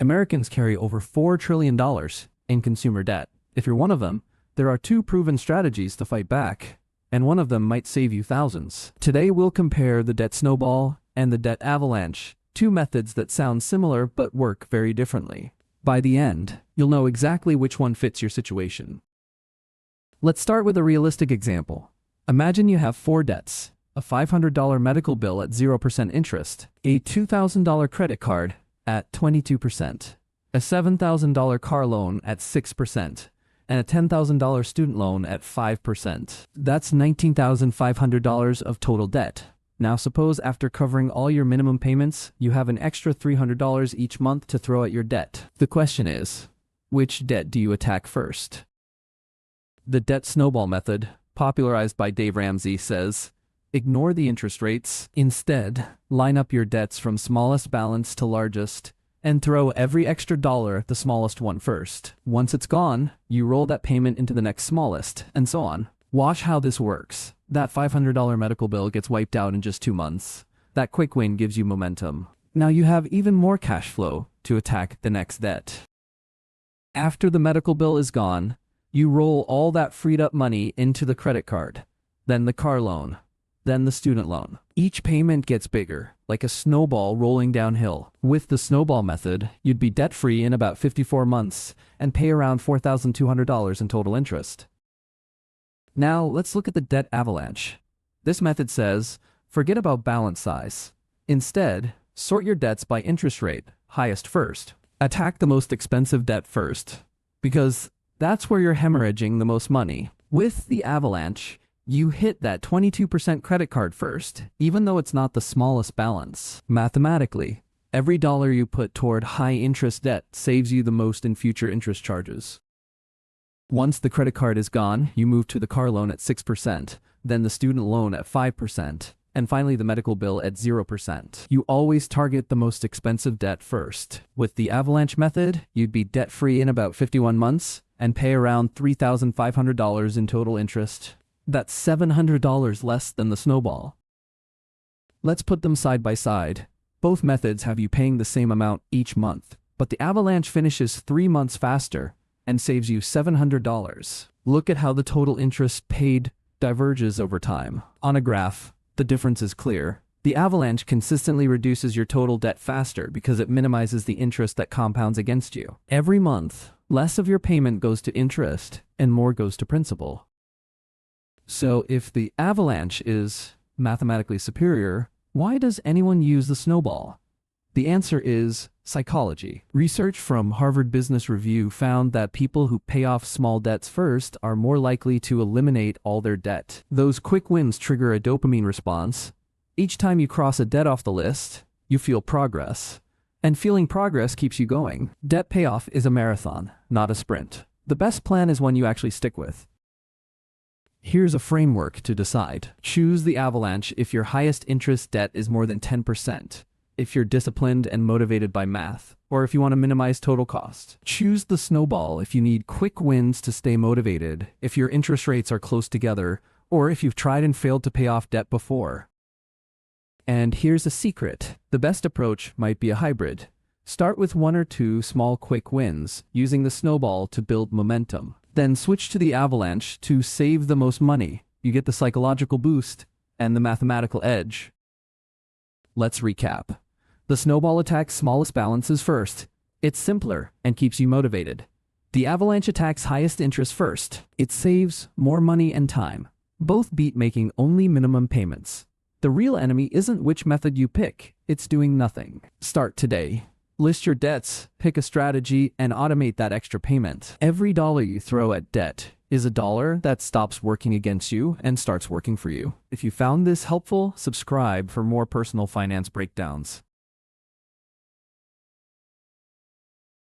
Americans carry over $4 trillion in consumer debt. If you're one of them, there are two proven strategies to fight back, and one of them might save you thousands. Today we'll compare the debt snowball and the debt avalanche, two methods that sound similar but work very differently. By the end, you'll know exactly which one fits your situation. Let's start with a realistic example. Imagine you have four debts: a $500 medical bill at 0% interest, a $2,000 credit card at 22%, a $7,000 car loan at 6%, and a $10,000 student loan at 5%. That's $19,500 of total debt. Now suppose after covering all your minimum payments, you have an extra $300 each month to throw at your debt. The question is, which debt do you attack first? The debt snowball method, popularized by Dave Ramsey, says, ignore the interest rates. Instead, line up your debts from smallest balance to largest, and throw every extra dollar at the smallest one first. Once it's gone, you roll that payment into the next smallest, and so on. Watch how this works. That $500 medical bill gets wiped out in just 2 months. That quick win gives you momentum. Now you have even more cash flow to attack the next debt. After the medical bill is gone, you roll all that freed up money into the credit card, then the car loan, then the student loan. Each payment gets bigger, like a snowball rolling downhill. With the snowball method, you'd be debt-free in about 54 months and pay around $4,200 in total interest. Now, let's look at the debt avalanche. This method says, forget about balance size. Instead, sort your debts by interest rate, highest first. Attack the most expensive debt first, because that's where you're hemorrhaging the most money. With the avalanche, you hit that 22% credit card first, even though it's not the smallest balance. Mathematically, every dollar you put toward high-interest debt saves you the most in future interest charges. Once the credit card is gone, you move to the car loan at 6%, then the student loan at 5%, and finally the medical bill at 0%. You always target the most expensive debt first. With the avalanche method, you'd be debt-free in about 51 months and pay around $3,500 in total interest. That's $700 less than the snowball. Let's put them side by side. Both methods have you paying the same amount each month, but the avalanche finishes 3 months faster and saves you $700. Look at how the total interest paid diverges over time. On a graph, the difference is clear. The avalanche consistently reduces your total debt faster because it minimizes the interest that compounds against you. Every month, less of your payment goes to interest and more goes to principal. So if the avalanche is mathematically superior, why does anyone use the snowball? The answer is psychology. Research from Harvard Business Review found that people who pay off small debts first are more likely to eliminate all their debt. Those quick wins trigger a dopamine response. Each time you cross a debt off the list, you feel progress. And feeling progress keeps you going. Debt payoff is a marathon, not a sprint. The best plan is one you actually stick with. Here's a framework to decide. Choose the avalanche if your highest interest debt is more than 10%. If you're disciplined and motivated by math, or if you want to minimize total cost. Choose the snowball if you need quick wins to stay motivated, if your interest rates are close together, or if you've tried and failed to pay off debt before. And here's a secret. The best approach might be a hybrid. Start with 1 or 2 small quick wins, using the snowball to build momentum. Then switch to the avalanche to save the most money. You get the psychological boost and the mathematical edge. Let's recap. The snowball attacks smallest balances first. It's simpler and keeps you motivated. The avalanche attacks highest interest first. It saves more money and time. Both beat making only minimum payments. The real enemy isn't which method you pick, it's doing nothing. Start today. List your debts, pick a strategy, and automate that extra payment. Every dollar you throw at debt is a dollar that stops working against you and starts working for you. If you found this helpful, subscribe for more personal finance breakdowns.